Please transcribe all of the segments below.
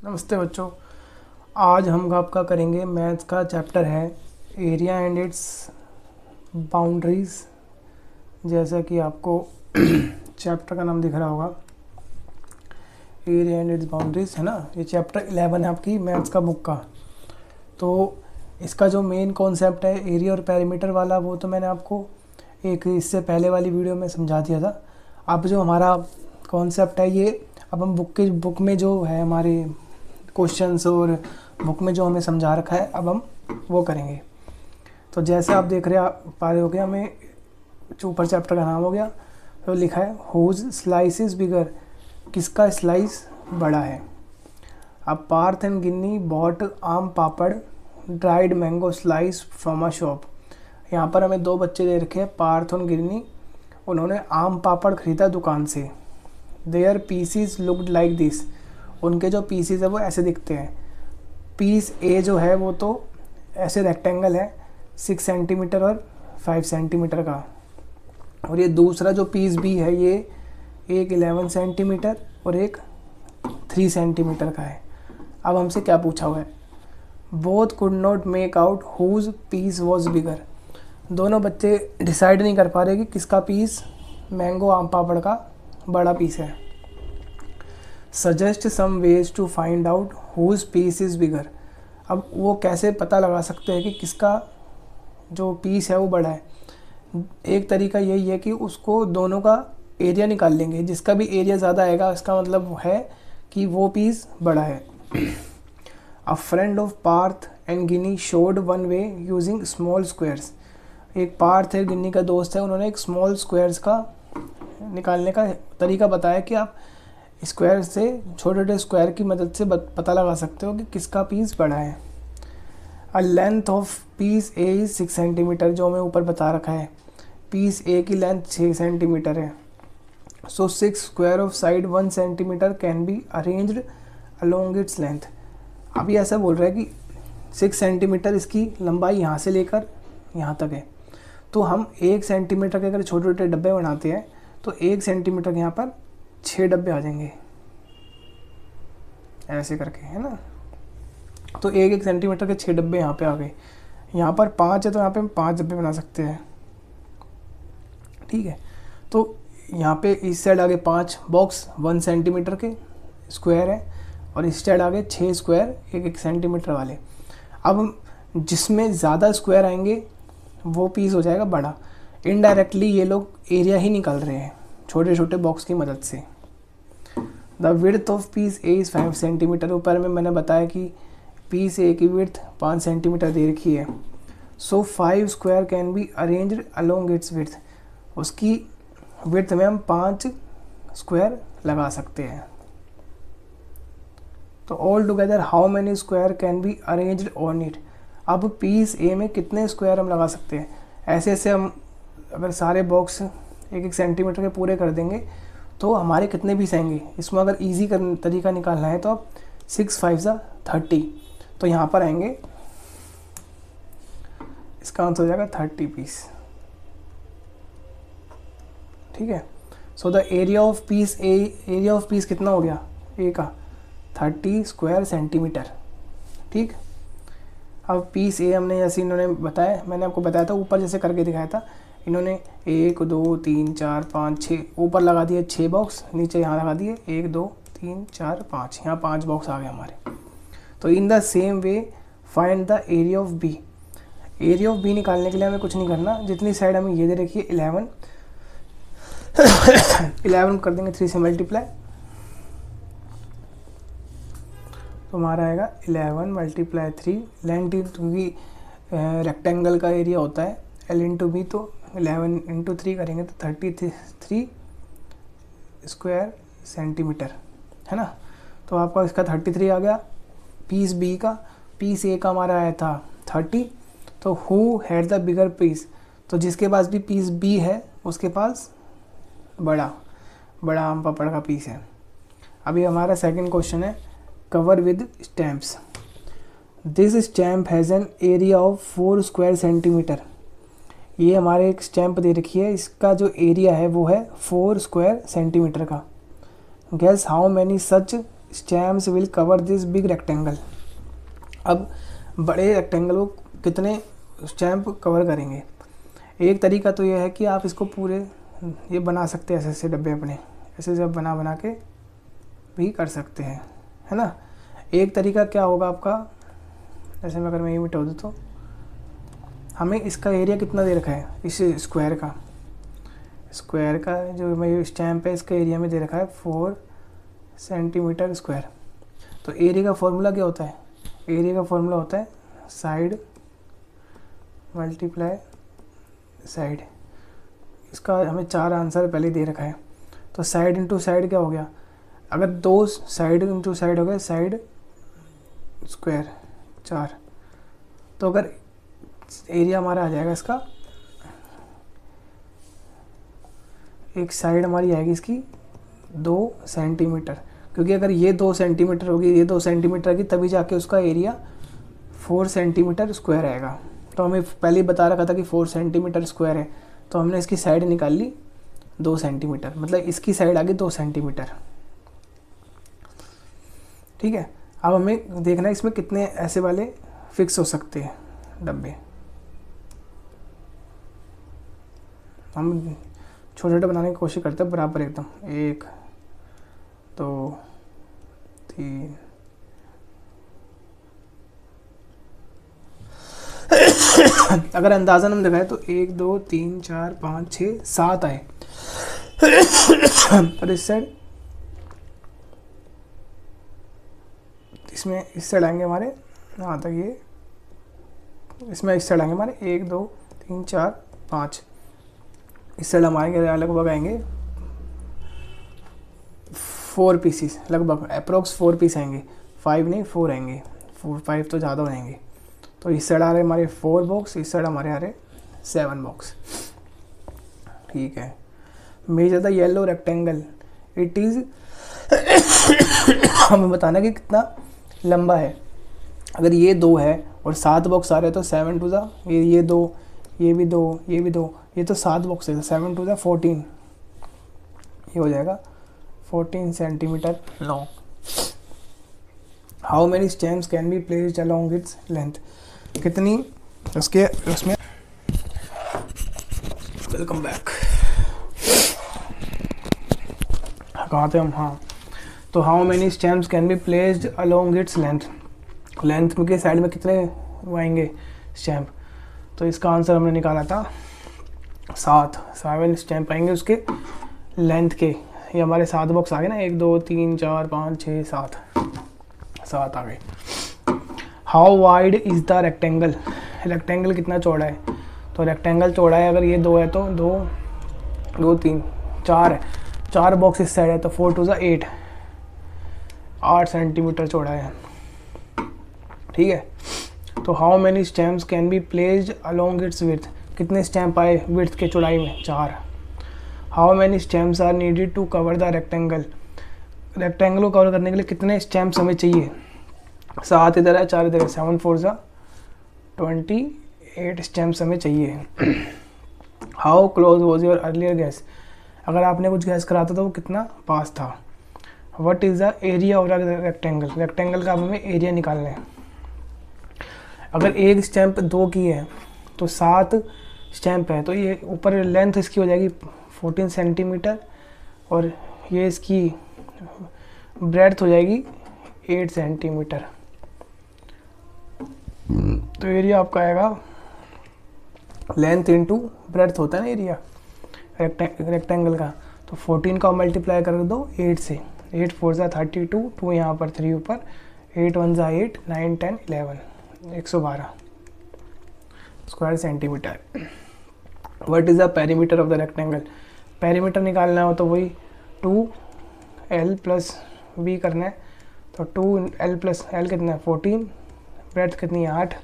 नमस्ते बच्चों। आज हम आपका करेंगे मैथ्स का चैप्टर है एरिया एंड इट्स बाउंड्रीज। जैसा कि आपको चैप्टर का नाम दिख रहा होगा, एरिया एंड इट्स बाउंड्रीज, है ना। ये चैप्टर 11 है आपकी मैथ्स का बुक का। तो इसका जो मेन कॉन्सेप्ट है एरिया और पैरीमीटर वाला, वो तो मैंने आपको एक इससे पहले वाली वीडियो में समझा दिया था। अब जो हमारा कॉन्सेप्ट है ये अब हम बुक में जो है हमारे क्वेश्चंस और बुक में जो हमें समझा रखा है अब हम वो करेंगे। तो जैसे आप देख रहे पा रहे हो गया, हमें जो ऊपर चैप्टर का नाम हो गया तो लिखा है हुज स्लाइस इज बिगर, किसका स्लाइस बड़ा है। अब Partha and Ginni bought aam papad dried mango slice from a shop. यहाँ पर हमें दो बच्चे दे रखे हैं, पार्थ और गिन्नी। उन्होंने आम पापड़ खरीदा दुकान से। There pieces looked like this, उनके जो पीसीज है वो ऐसे दिखते हैं। पीस ए जो है वो तो ऐसे रेक्टेंगल है 6 सेंटीमीटर और 5 सेंटीमीटर का, और ये दूसरा जो पीस बी है ये एक 11 सेंटीमीटर और एक 3 सेंटीमीटर का है। अब हमसे क्या पूछा हुआ है, both could not make out whose piece was bigger. दोनों बच्चे डिसाइड नहीं कर पा रहे कि किसका पीस मैंगो आम पापड़ का बड़ा पीस है। Suggest some ways to find out whose piece is bigger. अब वो कैसे पता लगा सकते हैं कि किसका जो पीस है वो बड़ा है। एक तरीका यही है कि उसको दोनों का एरिया निकाल लेंगे, जिसका भी एरिया ज़्यादा आएगा इसका मतलब है कि वो पीस बड़ा है। A friend of Parth and Gini showed one way using small squares. एक पार्थ है, गिन्नी का दोस्त है, उन्होंने एक स्मॉल स्क्वायर्स का निकालने का तरीका बताया कि आप स्क्वायर से छोटे छोटे स्क्वायर की मदद से पता लगा सकते हो कि किसका पीस बड़ा है। A length of peace A is 6 centimetre, जो हमें ऊपर बता रखा है पीस ए की लेंथ 6 सेंटीमीटर है। सो 6 square of side 1 centimetre can be arranged along its length. अभी ऐसा बोल रहा है कि 6 सेंटीमीटर इसकी लंबाई यहाँ से लेकर यहाँ तक है। तो हम 1 सेंटीमीटर के अगर छोटे छोटे डब्बे बनाते हैं तो 1 सेंटीमीटर के यहाँ पर 6 डब्बे आ जाएंगे ऐसे करके, है ना। तो 1 सेंटीमीटर के 6 डब्बे यहाँ पे आ गए। यहाँ पर 5 है तो यहाँ पे हम 5 डब्बे बना सकते हैं, ठीक है। तो यहाँ पे इस साइड आगे 5 बॉक्स 1 सेंटीमीटर के स्क्वायर है, और इस साइड आगे 6 स्क्वायर 1 सेंटीमीटर वाले। अब हम जिसमें ज़्यादा स्क्वायर आएंगे वो पीस हो जाएगा बड़ा। इनडायरेक्टली ये लोग एरिया ही निकाल रहे हैं छोटे छोटे बॉक्स की मदद से। The width of peace A is 5 centimetre. ऊपर में मैंने बताया कि पीस ए की विड्थ 5 सेंटीमीटर दे रखी है। सो 5 square can be arranged along its width. उसकी विड्थ में हम 5 स्क्वायर लगा सकते हैं। तो all together how many square can be arranged on it. अब पीस ए में कितने स्क्वायर हम लगा सकते हैं। ऐसे ऐसे हम अगर सारे बॉक्स 1 सेंटीमीटर के पूरे कर देंगे तो हमारे कितने पीस आएंगे। इसमें अगर इजी तरीका निकालना है तो आप 6 5 30, तो यहाँ पर आएंगे, इसका आंसर हो जाएगा 30 पीस, ठीक है। So the area of peace A, area of peace कितना हो गया ए का 30 स्क्वायर सेंटीमीटर, ठीक। अब पीस ए हमने जैसे इन्होंने बताया, मैंने आपको बताया था ऊपर जैसे करके दिखाया था। इन्होंने 1 2 3 4 5 6 ऊपर लगा दिए 6 बॉक्स, नीचे यहाँ लगा दिए 1 2 3 4 5, यहाँ 5 बॉक्स आ गए हमारे। तो in the same way find the area of B. Area of B निकालने के लिए हमें कुछ नहीं करना, जितनी साइड हमें ये दे रखी है 11 11 कर देंगे 3 से मल्टीप्लाई, तो हमारा आएगा 11 × 3। लेंथ क्योंकि रेक्टेंगल का एरिया होता है L इंटू बी, तो 11 × 3 करेंगे तो 33 स्क्वायर सेंटीमीटर, है ना। तो आपका इसका 33 आ गया पीस बी का। पीस ए का हमारा आया था 30। तो who had the bigger piece, तो जिसके पास भी पीस बी है उसके पास बड़ा आम पापड़ का पीस है। अभी हमारा सेकंड क्वेश्चन है cover with stamps. This stamp has an area of 4 square centimetre. ये हमारे एक स्टैम्प दे रखी है, इसका जो एरिया है वो है 4 स्क्वायर सेंटीमीटर का। Gas how many such stamps will cover this big rectangle. अब बड़े रेक्टेंगल को कितने स्टैम्प कवर करेंगे। एक तरीका तो ये है कि आप इसको पूरे ये बना सकते हैं, ऐसे ऐसे डब्बे अपने ऐसे सब बना बना के भी कर सकते हैं, है ना। एक तरीका क्या होगा आपका, जैसे मैं अगर मैं ये मिटा दूँ तो हमें इसका एरिया कितना दे रखा है, इस स्क्वायर का जो मैं स्टैम्प है इसका एरिया में दे रखा है 4 सेंटीमीटर स्क्वायर। तो एरिया का फॉर्मूला क्या होता है, एरिया का फॉर्मूला होता है साइड मल्टीप्लाई साइड। इसका हमें 4 आंसर पहले दे रखा है। तो साइड इंटू साइड क्या हो गया, अगर 2 साइड इंटू साइड हो गया साइड स्क्वायर 4, तो अगर एरिया हमारा आ जाएगा इसका, एक साइड हमारी आएगी इसकी 2 सेंटीमीटर, क्योंकि अगर ये 2 सेंटीमीटर होगी, ये 2 सेंटीमीटर की, तभी जाके उसका एरिया 4 सेंटीमीटर स्क्वायर आएगा। तो हमें पहले ही बता रखा था कि 4 सेंटीमीटर स्क्वायर है, तो हमने इसकी साइड निकाल ली 2 सेंटीमीटर, मतलब इसकी साइड आ गई 2 सेंटीमीटर। ठीक है, अब हमें देखना है इसमें कितने ऐसे वाले फिक्स हो सकते हैं डब्बे। हम छोटे छोटे बनाने की कोशिश करते हैं बराबर एकदम, 1 2 3 अगर अंदाज़न हम दिखाए तो 1 2 3 4 5 6 7 आए। और इस साइड, इसमें इस साइड आएंगे हमारे यहाँ तक, ये इसमें इस साइड आएंगे हमारे 1 2 3 4 5, इस साइड हम आएंगे लगभग आएंगे 4 पीसीस, लगभग अप्रोक्स 4 पीस आएंगे, 5 नहीं 4 आएंगे, 5 तो ज़्यादा हो जाएंगे। तो इस साइड आ रहे हमारे 4 बॉक्स, इस साइड हमारे आ रहे 7 बॉक्स। ठीक है, measure the yellow rectangle, it is हमें बताना कि कितना लंबा है। अगर ये 2 है और 7 बॉक्स आ रहे हैं तो 7 टू ज़ा ये 2, ये भी 2, ये भी 2, ये तो 7 बॉक्स है, 7 टू ज़ा 14, ये हो जाएगा 14 centimetre long. How many stems can be placed along its length, कितनी उसके उसमें, वेलकम बैक, कहाँ थे हम, हाँ। तो how many stems can be placed along its length, length के साइड में कितने वो आएंगे स्टैम्प। तो इसका आंसर हमने निकाला था 7 स्टैम्प आएंगे उसके लेंथ के। ये हमारे 7 बॉक्स आ गए ना, 1 2 3 4 5 6 7 आ गए। How wide is the rectangle, rectangle कितना चौड़ा है। तो रेक्टेंगल चौड़ा है, अगर ये 2 है तो 2 2 3 4 है, 4 बॉक्स इस साइड है, तो 4 टू ज़ा 8 सेंटीमीटर चौड़ा है। ठीक है, तो how many stamps can be placed along its width, कितने स्टैम्प आए विड्थ के चौड़ाई में, 4। How many stamps are needed to cover the rectangle, rectangle को कवर करने के लिए कितने स्टैम्प्स हमें चाहिए, 7 इधर है 4 इधर है, 7 4 ज़ा 28 स्टैम्प्स हमें चाहिए। How close was your earlier gas, अगर आपने कुछ गैस करा था तो वो कितना पास था। What is the area of rectangle, rectangle का हमें एरिया निकालना है। अगर एक स्टैम्प 2 की है तो 7 स्टैम्प है, तो ये ऊपर लेंथ इसकी हो जाएगी 14 सेंटीमीटर और ये इसकी ब्रेड्थ हो जाएगी 8 सेंटीमीटर। तो एरिया आपका आएगा लेंथ इंटू ब्रेड्थ होता है ना एरिया रेक्टेंगल का, तो 14 का मल्टीप्लाई कर दो 8 से, 8 4 ज़ा 32, 2 यहाँ पर 3 ऊपर, 8 1 ज़ा 8 9 10 11 112 square centimetre. What is the perimeter of the rectangle, perimeter निकालना हो तो वही 2l प्लस b करना है, तो 2l प्लस l कितना है 14, ब्रेड्थ कितनी है 8,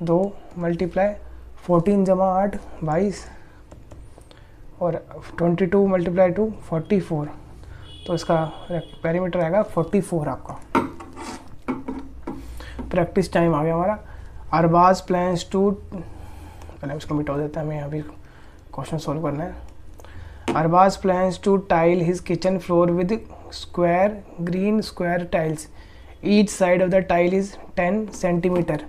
2 मल्टीप्लाई 14 जमा 8 22 और 22 मल्टीप्लाई 2 44, तो इसका पेरीमीटर आएगा 44 आपका। प्रैक्टिस टाइम आ गया हमारा। अरबाज प्लान्स टू, पहले उसको मिटा देता है, हमें अभी क्वेश्चन सॉल्व करना है। Arbaaz plans to tile his kitchen floor with square green square tiles. Each side of the tile is 10 centimeter.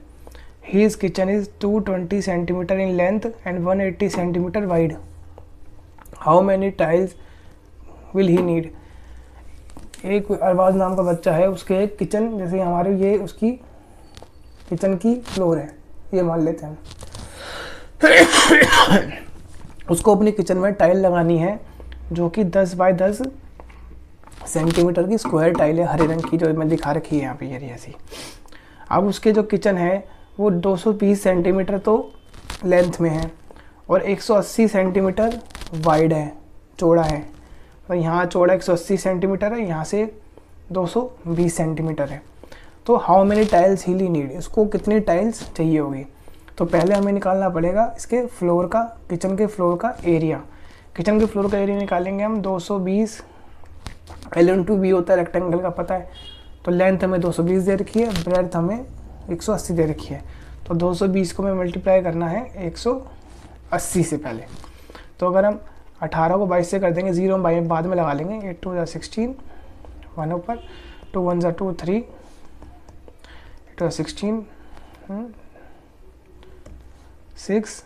His kitchen is 220 centimeter in length and 180 centimeter wide. How many tiles will he need? एक अरबाज नाम का बच्चा है, उसके एक kitchen, जैसे हमारे ये उसकी किचन की फ्लोर है, ये मान लेते हैं उसको अपनी किचन में टाइल लगानी है जो कि 10 बाय 10 सेंटीमीटर की स्क्वायर टाइल है, हरे रंग की, जो मैं दिखा रखी है यहाँ पे, ये ऐसी। अब उसके जो किचन है वो 220 सेंटीमीटर तो लेंथ में है और 180 सेंटीमीटर वाइड है, चौड़ा है। तो यहाँ चौड़ा 180 सेंटीमीटर है, यहाँ से 220 सेंटीमीटर है। तो how many tiles he need, इसको कितनी टाइल्स चाहिए होगी? तो पहले हमें निकालना पड़ेगा इसके फ्लोर का, किचन के फ्लोर का एरिया। किचन के फ्लोर का एरिया निकालेंगे हम 220, L/B होता है रेक्टेंगल का, पता है। तो लेंथ हमें 220 दे रखी है, ब्रेड्थ हमें 180 दे रखी है। तो 220 को हमें मल्टीप्लाई करना है 180 से पहले। तो अगर हम 18 को 22 से कर देंगे, 0 हम बाद में लगा लेंगे, 8 2 16, 1 ऊपर, 2 1 2 3, 8 16, 6,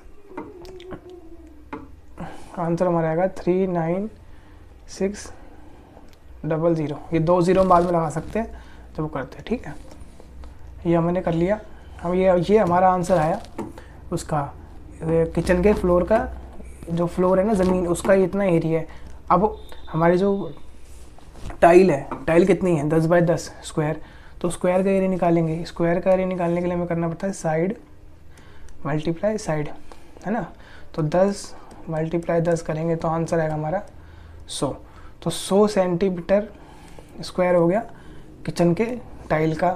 आंसर हमारा आएगा 39600। ये 2 0 हम बाद में लगा सकते हैं जब वो करते हैं, ठीक है। ये हमने कर लिया। अब ये हमारा आंसर आया उसका, किचन के फ्लोर का, जो फ्लोर है ना ज़मीन, उसका इतना एरिया है। अब हमारी जो टाइल है, टाइल कितनी है 10 बाय 10 स्क्वायर, तो स्क्वायर का एरिया निकालेंगे। स्क्वायर का एरिया निकालने के लिए हमें करना पड़ता है साइड मल्टीप्लाई साइड, है ना। तो 10 मल्टीप्लाई 10 करेंगे तो आंसर आएगा हमारा 100। तो 100 सेंटीमीटर स्क्वायर हो गया किचन के टाइल का,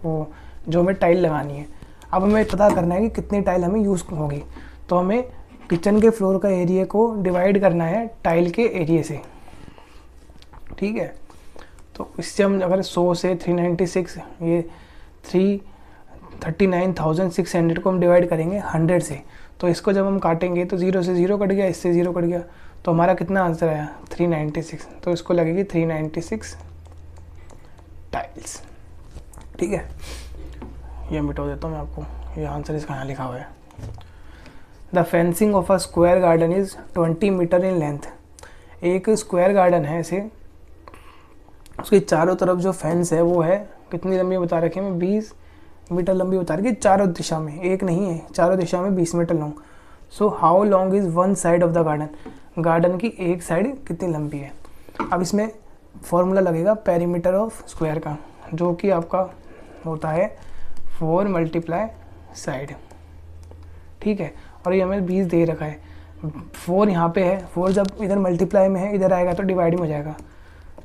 वो जो हमें टाइल लगानी है। अब हमें पता करना है कि कितनी टाइल हमें यूज़ होगी। तो हमें किचन के फ्लोर का एरिया को डिवाइड करना है टाइल के एरिया से, ठीक है। तो इससे हम अगर 100 से 396, ये 339,600 को हम डिवाइड करेंगे 100 से, तो इसको जब हम काटेंगे तो 0 से 0 कट गया, इससे 0 कट गया, तो हमारा कितना आंसर आया 396। तो इसको लगेगी 396 टाइल्स, ठीक है। ये मिटा देता हूँ मैं आपको, ये आंसर इसका यहाँ लिखा हुआ है। The fencing of a square garden is 20 meter in length. एक स्क्वायर गार्डन है ऐसे, उसके चारों तरफ जो फेंस है वो है कितनी लंबी बता रखी है, 20 मीटर लंबी बता रखी है, चारों दिशा में, एक नहीं है, चारों दिशा में 20 meter long. So how long is one side of the garden, garden की एक साइड कितनी लंबी है। अब इसमें फॉर्मूला लगेगा पेरीमीटर ऑफ स्क्वायर का, जो कि आपका होता है 4 मल्टीप्लाई साइड, ठीक है। और ये हमें 20 दे रखा है, 4 यहाँ पे है, 4 जब इधर मल्टीप्लाई में है, इधर आएगा तो डिवाइड में हो जाएगा,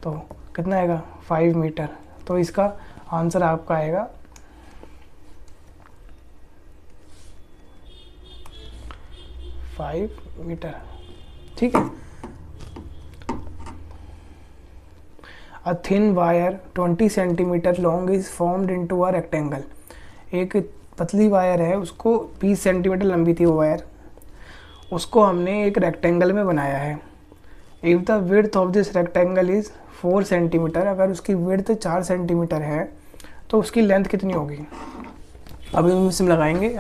तो कितना आएगा 5 मीटर। तो इसका आंसर आपका आएगा 5 मीटर, ठीक है। A thin wire 20 centimetre long is formed into a rectangle. एक पतली वायर है, उसको 20 सेंटीमीटर लंबी थी वो वायर, उसको हमने एक रेक्टेंगल में बनाया है। If the width of this rectangle is 4 centimetre, अगर उसकी विड्थ 4 सेंटीमीटर है तो उसकी लेंथ कितनी होगी। अब हम इसमें लगाएंगे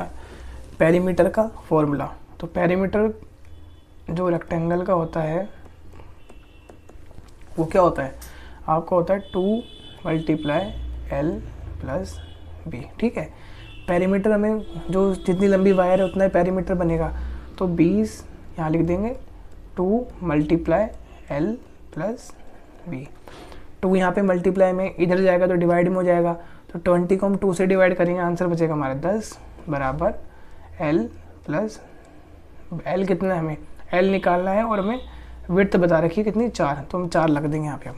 पेरीमीटर का फॉर्मूला। तो पेरीमीटर जो रेक्टेंगल का होता है वो क्या होता है, आपका होता है 2 मल्टीप्लाई L प्लस B, ठीक है। पेरीमीटर हमें जो जितनी लंबी वायर है उतना ही पेरीमीटर बनेगा, तो 20 यहाँ लिख देंगे, 2 मल्टीप्लाई L प्लस B। 2 यहाँ पे मल्टीप्लाई में इधर जाएगा तो डिवाइड में हो जाएगा, तो 20 को हम 2 से डिवाइड करेंगे, आंसर बचेगा हमारा 10 बराबर L प्लस L कितना है, हमें L निकालना है और हमें विड्थ बता रखी है कितनी 4, तो हम 4 लग देंगे यहाँ पे।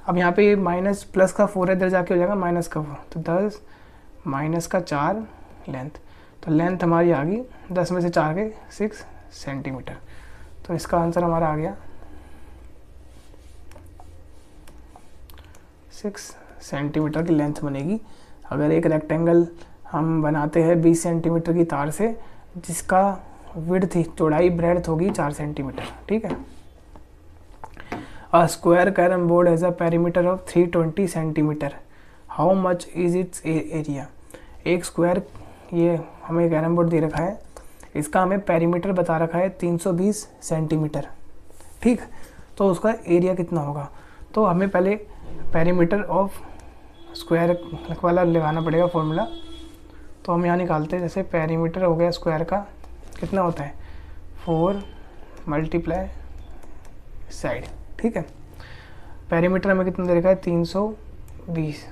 अब यहाँ पे माइनस प्लस का 4 है, इधर जाके हो जाएगा माइनस का 4, तो 10 माइनस का 4 लेंथ, तो लेंथ हमारी आ गई 10 में से 4 के 6 सेंटीमीटर। तो इसका आंसर हमारा आ गया 6 सेंटीमीटर की लेंथ बनेगी। अगर एक रेक्टेंगल हम बनाते हैं 20 सेंटीमीटर की तार से, जिसका विड्थ चौड़ाई ब्रेड्थ होगी 4 सेंटीमीटर, ठीक है। A square carrom board has a perimeter of 320 centimetre, how much is it's area. एक स्क्वायर, ये हमें कैरम बोर्ड दे रखा है, इसका हमें पेरीमीटर बता रखा है 320 सेंटीमीटर, ठीक। तो उसका एरिया कितना होगा, तो हमें पहले पेरीमीटर ऑफ स्क्वायर वाला लगाना पड़ेगा फॉर्मूला। तो हम यहाँ निकालते हैं, जैसे पेरीमीटर हो गया स्क्वायर का कितना होता है 4 मल्टीप्लाई साइड, ठीक है। पेरीमीटर हमें कितना दे रखा है 320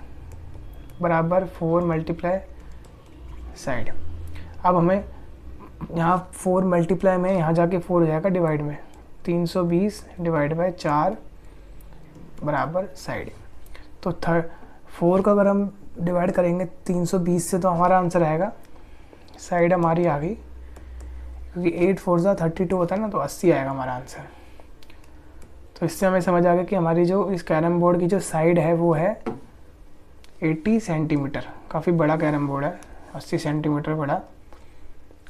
बराबर 4 मल्टीप्लाई साइड। अब हमें यहाँ 4 मल्टीप्लाई में यहाँ जाके 4 हो जाएगा डिवाइड में, 320 डिवाइड बाय 4 बराबर साइड। तो 4 का अगर हम डिवाइड करेंगे 320 से तो हमारा आंसर आएगा, साइड हमारी आ गई, क्योंकि 8 4 32 होता है ना, तो 80 आएगा हमारा आंसर। तो इससे हमें समझ आ गया कि हमारी जो इस कैरम बोर्ड की जो साइड है वो है 80 सेंटीमीटर। काफ़ी बड़ा कैरम बोर्ड है, 80 सेंटीमीटर बड़ा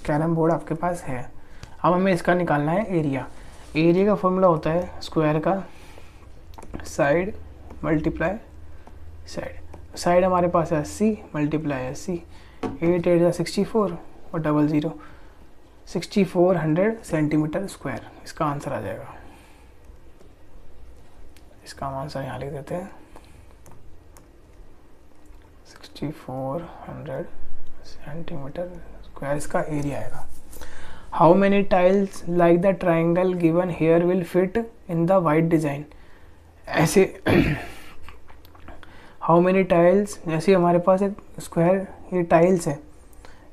कैरम बोर्ड आपके पास है। अब हमें इसका निकालना है एरिया। एरिया का फॉर्मूला होता है स्क्वायर का साइड मल्टीप्लाई साइड। साइड हमारे पास है 80 मल्टीप्लाई 80, 8 8 64 और 00 6400 सेंटीमीटर स्क्वायर इसका आंसर आ जाएगा। इसका हम आंसर यहाँ लिख देते हैं 6400 सेंटीमीटर स्क्वायर इसका एरिया आएगा। How many tiles like the triangle given here will fit in the white design. ऐसे हाउ मेनी टाइल्स, जैसे हमारे पास एक स्क्वायर ये टाइल्स है,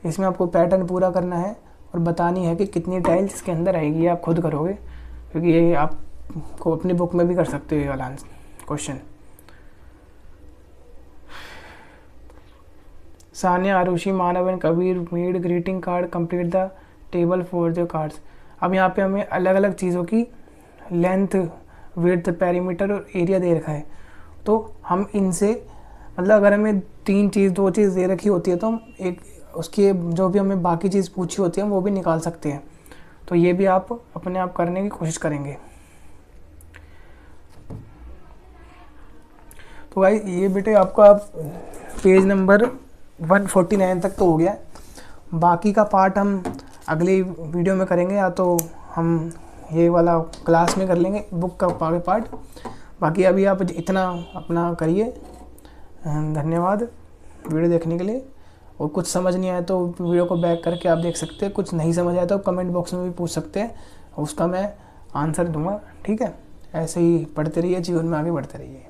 इसमें आपको पैटर्न पूरा करना है और बतानी है कि कितनी टाइल्स इसके अंदर आएगी। ये आप खुद करोगे, क्योंकि ये आपको अपनी बुक में भी कर सकते हो ये वाला question. Sania, Arushi, Manav and Kabir made greeting card, complete the table for the cards. अब यहाँ पे हमें अलग अलग चीज़ों की लेंथ, विड्थ, पेरीमीटर और एरिया दे रखा है। तो हम इनसे मतलब अगर हमें 2 चीज़ दे रखी होती है तो हम एक उसकी जो भी हमें बाकी चीज़ पूछी होती है वो भी निकाल सकते हैं। तो ये भी आप अपने आप करने की कोशिश करेंगे। तो भाई ये बेटे आपका पेज नंबर 149 तक तो हो गया। बाकी का पार्ट हम अगली वीडियो में करेंगे, या तो हम ये वाला क्लास में कर लेंगे बुक का आगे पार्ट। बाकी अभी आप इतना अपना करिए। धन्यवाद वीडियो देखने के लिए। और कुछ समझ नहीं आया तो वीडियो को बैक करके आप देख सकते हैं, कुछ नहीं समझ आया तो कमेंट बॉक्स में भी पूछ सकते हैं, उसका मैं आंसर दूंगा, ठीक है। ऐसे ही पढ़ते रहिए, जीवन में आगे बढ़ते रहिए।